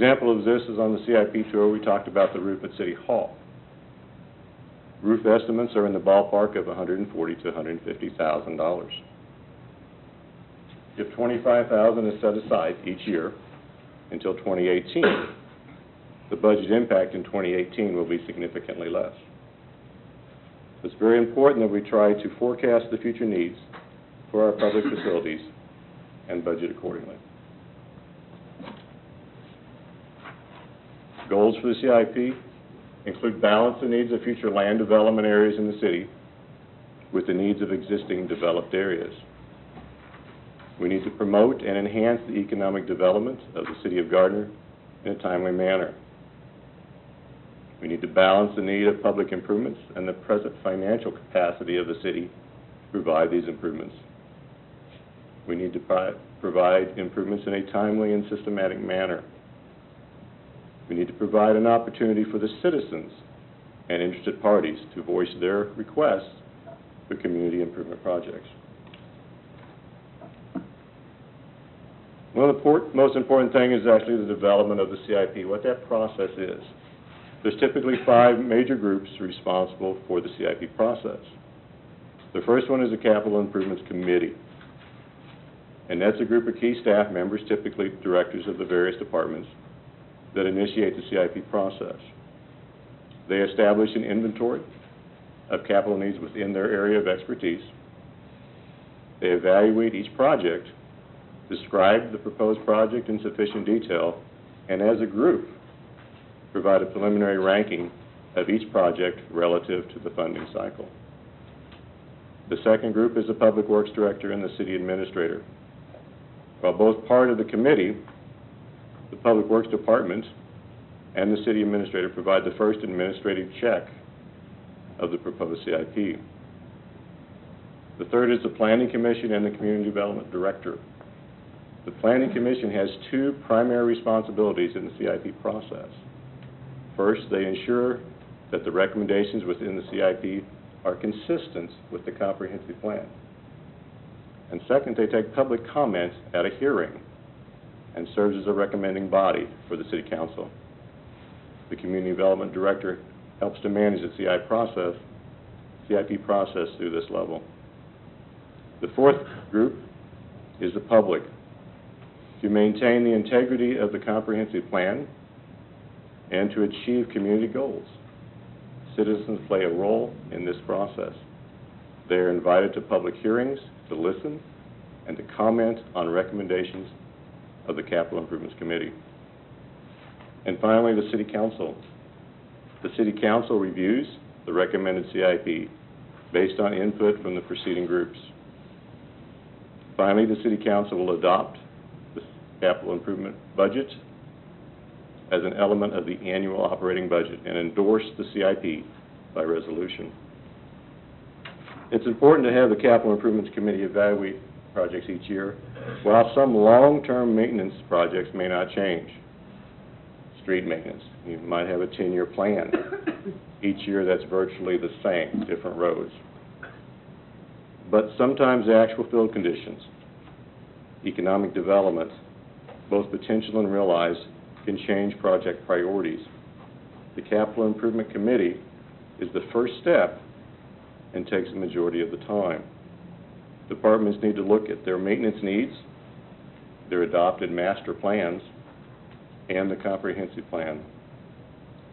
Example of this is on the CIP tour. We talked about the roof at City Hall. Roof estimates are in the ballpark of $140,000 to $150,000. If $25,000 is set aside each year until 2018, the budget impact in 2018 will be significantly less. It's very important that we try to forecast the future needs for our public facilities and budget accordingly. Goals for the CIP include balance the needs of future land development areas in the city with the needs of existing developed areas. We need to promote and enhance the economic development of the city of Gardner in a timely manner. We need to balance the need of public improvements and the present financial capacity of the city to provide these improvements. We need to provide improvements in a timely and systematic manner. We need to provide an opportunity for the citizens and interested parties to voice their requests for community improvement projects. One of the most important things is actually the development of the CIP, what that process is. There's typically 5 major groups responsible for the CIP process. The first one is the Capital Improvements Committee, and that's a group of key staff members, typically directors of the various departments, that initiate the CIP process. They establish an inventory of capital needs within their area of expertise. They evaluate each project, describe the proposed project in sufficient detail, and as a group, provide a preliminary ranking of each project relative to the funding cycle. The second group is the Public Works Director and the City Administrator. While both part of the committee, the Public Works Department and the City Administrator provide the first administrative check of the proposed CIP. The third is the Planning Commission and the Community Development Director. The Planning Commission has 2 primary responsibilities in the CIP process. First, they ensure that the recommendations within the CIP are consistent with the comprehensive plan. And second, they take public comment at a hearing and serves as a recommending body for the City Council. The Community Development Director helps to manage the CIP process through this level. The fourth group is the public. To maintain the integrity of the comprehensive plan and to achieve community goals, citizens play a role in this process. They are invited to public hearings to listen and to comment on recommendations of the Capital Improvements Committee. And finally, the City Council. The City Council reviews the recommended CIP based on input from the preceding groups. Finally, the City Council will adopt the capital improvement budget as an element of the annual operating budget and endorse the CIP by resolution. It's important to have the Capital Improvements Committee evaluate projects each year, while some long-term maintenance projects may not change. Street maintenance, you might have a 10-year plan. Each year that's virtually the same, different roads. But sometimes the actual field conditions, economic development, both potential and realized, can change project priorities. The Capital Improvement Committee is the first step and takes the majority of the time. Departments need to look at their maintenance needs, their adopted master plans, and the comprehensive plan.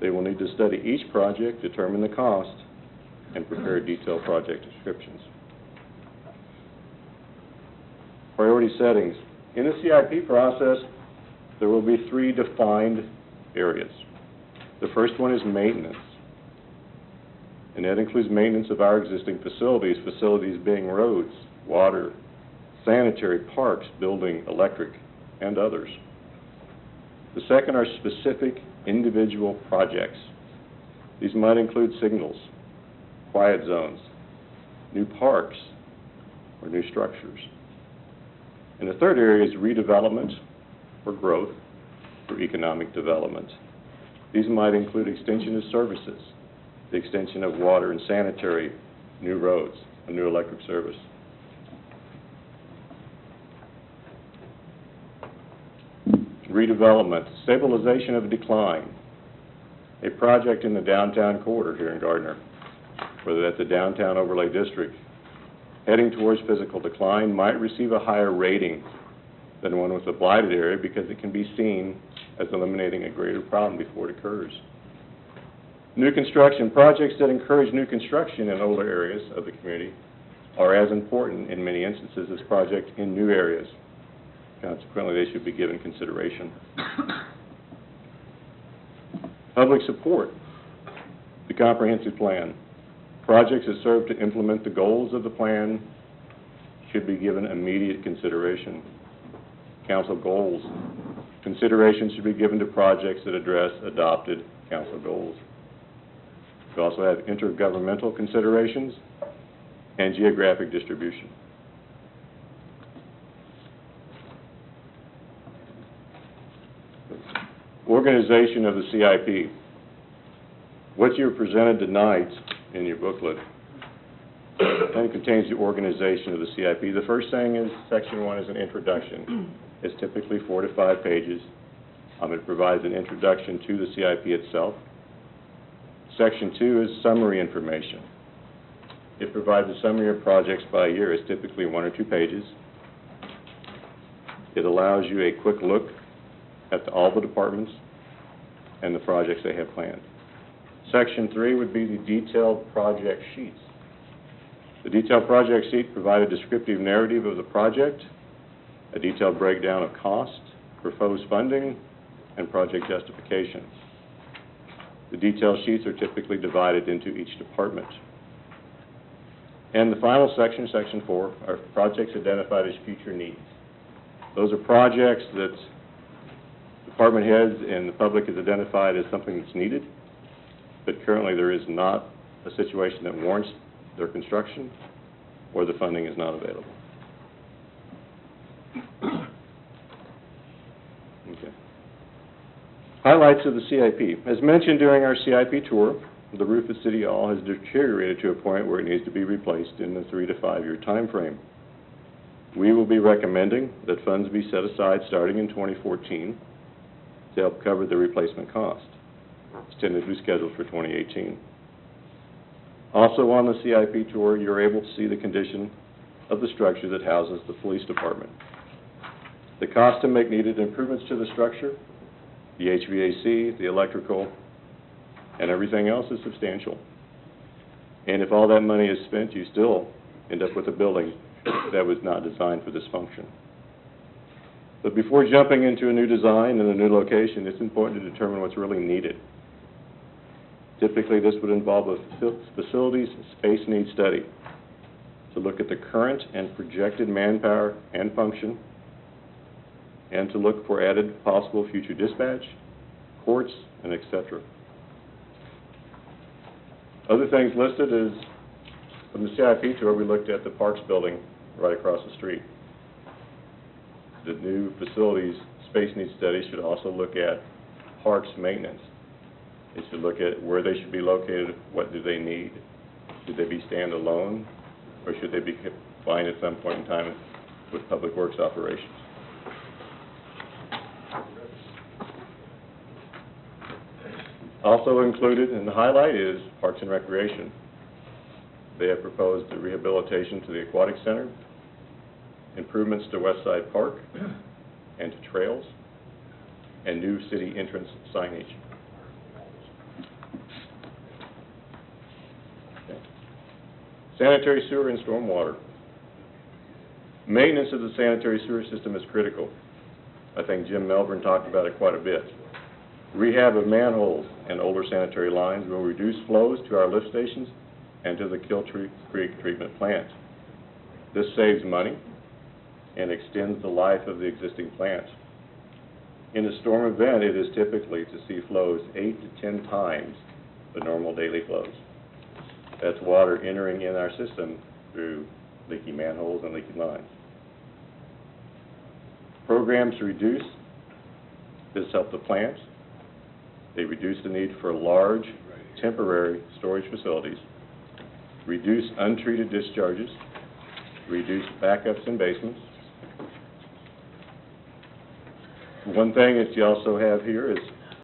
They will need to study each project, determine the cost, and prepare detailed project descriptions. Priority settings. In the CIP process, there will be 3 defined areas. The first one is maintenance, and that includes maintenance of our existing facilities, facilities being roads, water, sanitary, parks, building, electric, and others. The second are specific individual projects. These might include signals, quiet zones, new parks, or new structures. And the third area is redevelopment or growth for economic development. These might include extension of services, the extension of water and sanitary, new roads, a new electric service. redevelopment, stabilization of decline, a project in the downtown corridor here in Gardner, whether that's the downtown overlay district, heading towards physical decline, might receive a higher rating than one with a blighted area because it can be seen as eliminating a greater problem before it occurs. New construction, projects that encourage new construction in older areas of the community are as important in many instances as projects in new areas. Consequently, they should be given consideration. Public support, the comprehensive plan. Projects that serve to implement the goals of the plan should be given immediate consideration. Council goals. Consideration should be given to projects that address adopted council goals. We also have intergovernmental considerations and geographic distribution. Organization of the CIP. What you're presented tonight in your booklet and contains the organization of the CIP. The first thing is section 1 is an introduction. It's typically 4 to 5 pages. It provides an introduction to the CIP itself. Section 2 is summary information. It provides a summary of projects by year. It's typically 1 or 2 pages. It allows you a quick look at all the departments and the projects they have planned. Section 3 would be the detailed project sheets. The detailed project sheet provides a descriptive narrative of the project, a detailed breakdown of cost, proposed funding, and project justification. The detailed sheets are typically divided into each department. And the final section, section 4, are projects identified as future needs. Those are projects that department heads and the public has identified as something that's needed, but currently there is not a situation that warrants their construction or the funding is not available. Okay. Highlights of the CIP. As mentioned during our CIP tour, the roof at City Hall has deteriorated to a point where it needs to be replaced in the 3 to 5 year time frame. We will be recommending that funds be set aside starting in 2014 to help cover the replacement cost. It's tentatively scheduled for 2018. Also on the CIP tour, you're able to see the condition of the structure that houses the police department. The cost to make needed improvements to the structure, the HVAC, the electrical, and everything else is substantial. And if all that money is spent, you still end up with a building that was not designed for this function. But before jumping into a new design and a new location, it's important to determine what's really needed. Typically, this would involve a facilities space needs study to look at the current and projected manpower and function, and to look for added possible future dispatch, courts, and etc. Other things listed is, from the CIP tour, we looked at the Parks building right across the street. The new facilities space needs study should also look at parks maintenance. It should look at where they should be located, what do they need. Should they be standalone, or should they be combined at some point in time with public works operations? Also included in the highlight is Parks and Recreation. They have proposed the rehabilitation to the Aquatic Center, improvements to Westside Park and to trails, and new city entrance signage. Okay. Sanitary sewer and stormwater. Maintenance of the sanitary sewer system is critical. I think Jim Melbourne talked about it quite a bit. Rehab of manholes and older sanitary lines will reduce flows to our lift stations and to the Kill Creek treatment plant. This saves money and extends the life of the existing plant. In a storm event, it is typically to see flows 8 to 10 times the normal daily flows. That's water entering in our system through leaky manholes and leaky lines. Programs to reduce this help the plant. They reduce the need for large, temporary storage facilities, reduce untreated discharges, reduce backups in basements, One thing that you also have here is